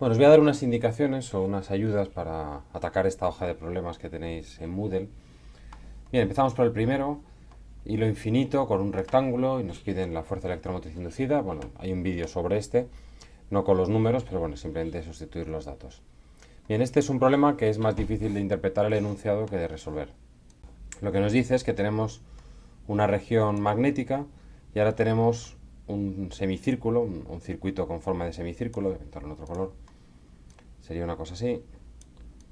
Bueno, os voy a dar unas indicaciones o unas ayudas para atacar esta hoja de problemas que tenéis en Moodle. Bien, empezamos por el primero, hilo infinito con un rectángulo y nos piden la fuerza electromotriz inducida. Bueno, hay un vídeo sobre este, no con los números, pero bueno, simplemente sustituir los datos. Bien, este es un problema que es más difícil de interpretar el enunciado que de resolver. Lo que nos dice es que tenemos una región magnética y ahora tenemos un semicírculo, un circuito con forma de semicírculo, voy a pintarlo en otro color. Sería una cosa así,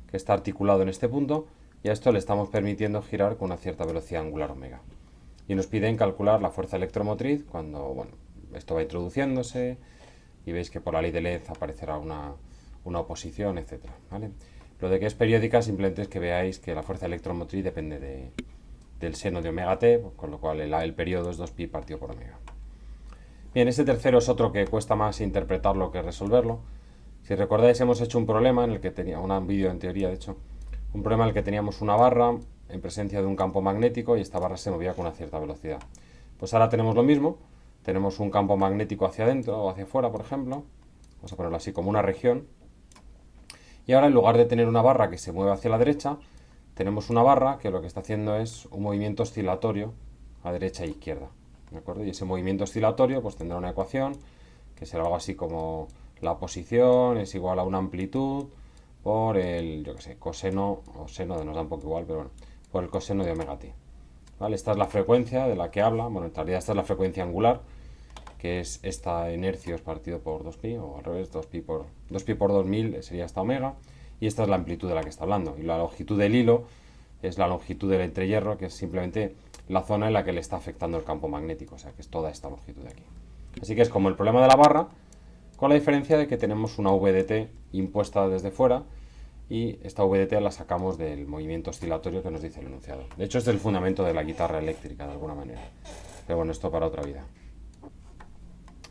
que está articulado en este punto y a esto le estamos permitiendo girar con una cierta velocidad angular omega. Y nos piden calcular la fuerza electromotriz cuando, bueno, esto va introduciéndose y veis que por la ley de Lenz aparecerá una oposición, etc. ¿Vale? Lo de que es periódica simplemente es que veáis que la fuerza electromotriz depende del seno de omega t, con lo cual el periodo es 2pi partido por omega. Bien, este tercero es otro que cuesta más interpretarlo que resolverlo. Si recordáis, hemos hecho un problema en el que tenía un vídeo en teoría, de hecho, un problema en el que teníamos una barra en presencia de un campo magnético y esta barra se movía con una cierta velocidad. Pues ahora tenemos lo mismo, tenemos un campo magnético hacia adentro o hacia afuera, por ejemplo, vamos a ponerlo así como una región, y ahora en lugar de tener una barra que se mueve hacia la derecha, tenemos una barra que lo que está haciendo es un movimiento oscilatorio a derecha e izquierda. ¿De acuerdo? Y ese movimiento oscilatorio pues tendrá una ecuación que será algo así como la posición es igual a una amplitud por el, yo que sé, coseno o seno, nos da un poco igual, pero bueno, por el coseno de omega t. ¿Vale? Esta es la frecuencia de la que habla, bueno, en realidad esta es la frecuencia angular, que es esta en hercios partido por 2pi, o al revés, 2pi por 2000 sería esta omega, y esta es la amplitud de la que está hablando. Y la longitud del hilo es la longitud del entrehierro, que es simplemente la zona en la que le está afectando el campo magnético, o sea, que es toda esta longitud de aquí. Así que es como el problema de la barra, con la diferencia de que tenemos una VDT impuesta desde fuera y esta VDT la sacamos del movimiento oscilatorio que nos dice el enunciado. De hecho, este es el fundamento de la guitarra eléctrica, de alguna manera. Pero bueno, esto para otra vida.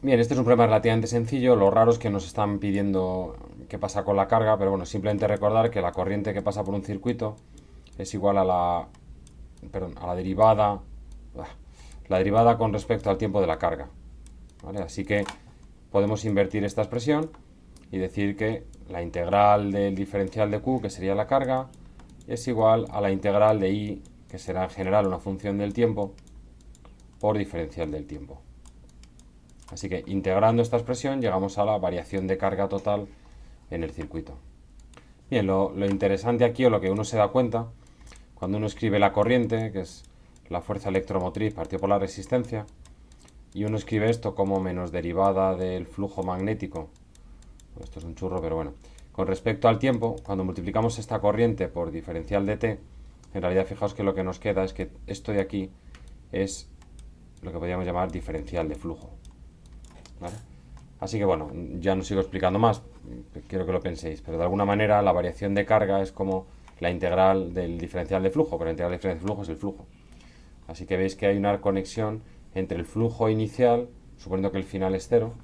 Bien, este es un problema relativamente sencillo. Lo raro es que nos están pidiendo qué pasa con la carga, pero bueno, simplemente recordar que la corriente que pasa por un circuito es igual a la derivada con respecto al tiempo de la carga. ¿Vale? Así que podemos invertir esta expresión y decir que la integral del diferencial de Q, que sería la carga, es igual a la integral de I, que será en general una función del tiempo, por diferencial del tiempo. Así que integrando esta expresión llegamos a la variación de carga total en el circuito. Bien, lo interesante aquí, o lo que uno se da cuenta, cuando uno escribe la corriente, que es la fuerza electromotriz partido por la resistencia, y uno escribe esto como menos derivada del flujo magnético, esto es un churro, pero bueno, con respecto al tiempo, cuando multiplicamos esta corriente por diferencial de t, en realidad fijaos que lo que nos queda es que esto de aquí es lo que podríamos llamar diferencial de flujo. ¿Vale? Así que bueno, ya no sigo explicando más, quiero que lo penséis, pero de alguna manera la variación de carga es como la integral del diferencial de flujo, pero la integral del diferencial de flujo es el flujo. Así que veis que hay una conexión entre el flujo inicial, suponiendo que el final es cero,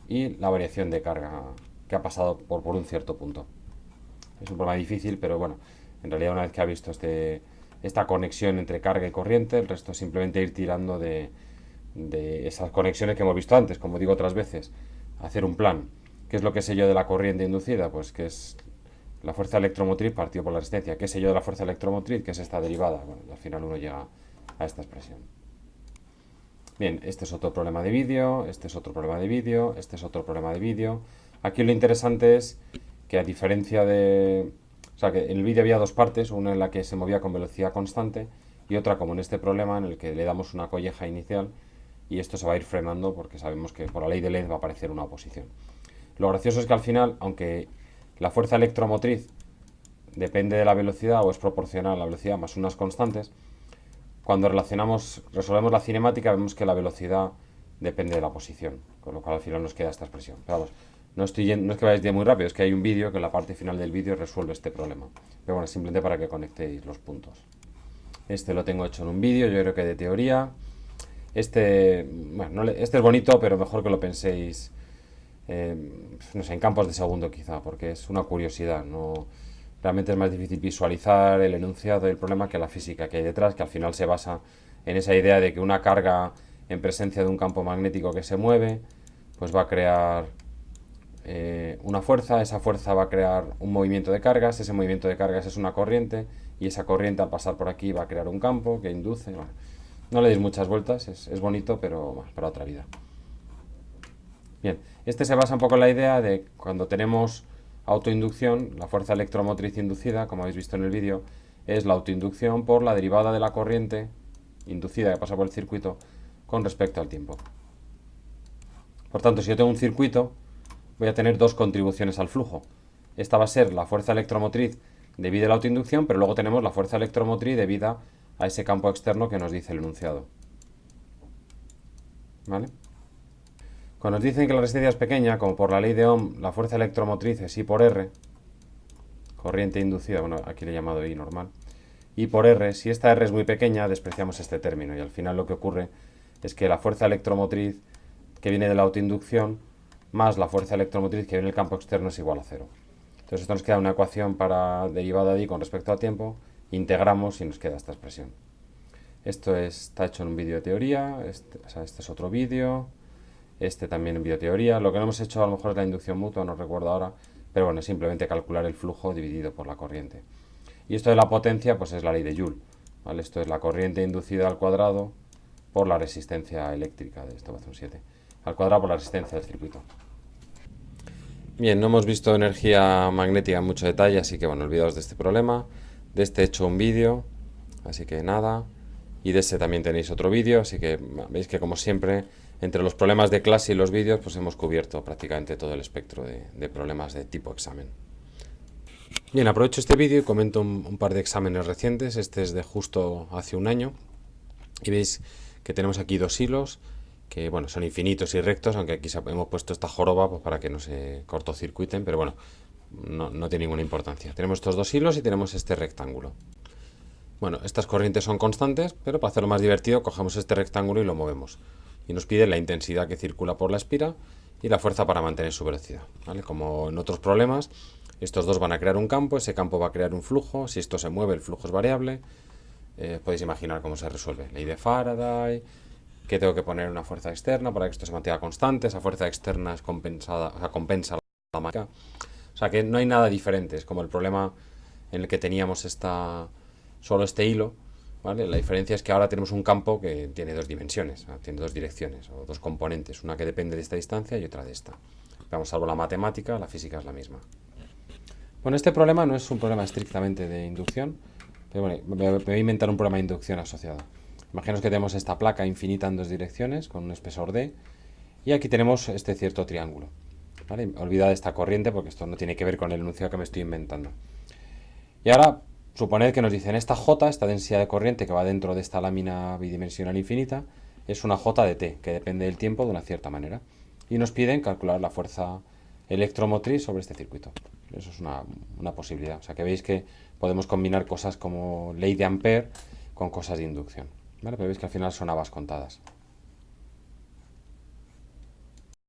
y la variación de carga que ha pasado por un cierto punto. Es un problema difícil, pero bueno, en realidad una vez que ha visto esta conexión entre carga y corriente, el resto es simplemente ir tirando de esas conexiones que hemos visto antes, como digo otras veces, hacer un plan. ¿Qué es lo que sé yo de la corriente inducida? Pues que es la fuerza electromotriz partido por la resistencia. ¿Qué sé yo de la fuerza electromotriz? Que es esta derivada. Bueno, al final uno llega a esta expresión. Bien, este es otro problema de vídeo, este es otro problema de vídeo, este es otro problema de vídeo. Aquí lo interesante es que a diferencia de... O sea, que en el vídeo había dos partes, una en la que se movía con velocidad constante y otra como en este problema en el que le damos una colleja inicial y esto se va a ir frenando porque sabemos que por la ley de Lenz va a aparecer una oposición. Lo gracioso es que al final, aunque la fuerza electromotriz depende de la velocidad o es proporcional a la velocidad más unas constantes, cuando resolvemos la cinemática vemos que la velocidad depende de la posición, con lo cual al final nos queda esta expresión. Pero vamos, no es que vayáis de muy rápido, es que hay un vídeo que en la parte final del vídeo resuelve este problema. Pero bueno, simplemente para que conectéis los puntos. Este lo tengo hecho en un vídeo, yo creo que de teoría. Bueno, este es bonito, pero mejor que lo penséis, no sé, en campos de segundo quizá, porque es una curiosidad, no... Realmente es más difícil visualizar el enunciado del problema que la física que hay detrás, que al final se basa en esa idea de que una carga en presencia de un campo magnético que se mueve, pues va a crear una fuerza, esa fuerza va a crear un movimiento de cargas, ese movimiento de cargas es una corriente, y esa corriente al pasar por aquí va a crear un campo que induce. Bueno, no le deis muchas vueltas, es bonito, pero bueno, para otra vida. Bien, este se basa un poco en la idea de cuando tenemos autoinducción, la fuerza electromotriz inducida, como habéis visto en el vídeo, es la autoinducción por la derivada de la corriente inducida que pasa por el circuito con respecto al tiempo. Por tanto, si yo tengo un circuito, voy a tener dos contribuciones al flujo. Esta va a ser la fuerza electromotriz debida a la autoinducción, pero luego tenemos la fuerza electromotriz debida a ese campo externo que nos dice el enunciado. ¿Vale? Cuando nos dicen que la resistencia es pequeña, como por la ley de Ohm, la fuerza electromotriz es I por R, corriente inducida, bueno, aquí le he llamado I normal, I por R, si esta R es muy pequeña, despreciamos este término, y al final lo que ocurre es que la fuerza electromotriz que viene de la autoinducción más la fuerza electromotriz que viene del campo externo es igual a cero. Entonces esto nos queda una ecuación para derivada de I con respecto al tiempo, integramos y nos queda esta expresión. Esto está hecho en un vídeo de teoría, este es otro vídeo, este también en bioteoría. Lo que no hemos hecho a lo mejor es la inducción mutua, no recuerdo ahora, pero bueno, es simplemente calcular el flujo dividido por la corriente. Y esto de la potencia, pues es la ley de Joule, ¿vale? Esto es la corriente inducida al cuadrado por la resistencia eléctrica de esto va a ser un 7, al cuadrado por la resistencia del circuito. Bien, no hemos visto energía magnética en mucho detalle, así que bueno, olvidaos de este problema. De este he hecho un vídeo, así que nada. Y de este también tenéis otro vídeo, así que veis que como siempre, entre los problemas de clase y los vídeos, pues hemos cubierto prácticamente todo el espectro de problemas de tipo examen. Bien, aprovecho este vídeo y comento un par de exámenes recientes. Este es de justo hace un año. Y veis que tenemos aquí dos hilos, que bueno, son infinitos y rectos, aunque aquí hemos puesto esta joroba pues, para que no se cortocircuiten, pero bueno, no tiene ninguna importancia. Tenemos estos dos hilos y tenemos este rectángulo. Bueno, estas corrientes son constantes, pero para hacerlo más divertido cogemos este rectángulo y lo movemos. Y nos pide la intensidad que circula por la espira y la fuerza para mantener su velocidad, ¿vale? Como en otros problemas, estos dos van a crear un campo, ese campo va a crear un flujo, si esto se mueve el flujo es variable. Podéis imaginar cómo se resuelve. Ley de Faraday, que tengo que poner una fuerza externa para que esto se mantenga constante, esa fuerza externa es compensada, o sea, compensa la mecánica. O sea que no hay nada diferente, es como el problema en el que teníamos solo este hilo, ¿vale? La diferencia es que ahora tenemos un campo que tiene dos dimensiones, tiene dos direcciones o dos componentes, una que depende de esta distancia y otra de esta. Vamos, salvo la matemática, la física es la misma. Bueno, este problema no es un problema estrictamente de inducción, pero bueno, me voy a inventar un problema de inducción asociado. Imaginaos que tenemos esta placa infinita en dos direcciones con un espesor D y aquí tenemos este cierto triángulo, ¿vale? Olvidad esta corriente porque esto no tiene que ver con el enunciado que me estoy inventando. Y ahora suponed que nos dicen esta J, esta densidad de corriente que va dentro de esta lámina bidimensional infinita, es una J de T, que depende del tiempo de una cierta manera. Y nos piden calcular la fuerza electromotriz sobre este circuito. Eso es una posibilidad. O sea que veis que podemos combinar cosas como ley de Ampère con cosas de inducción, ¿vale? Pero veis que al final son habas contadas.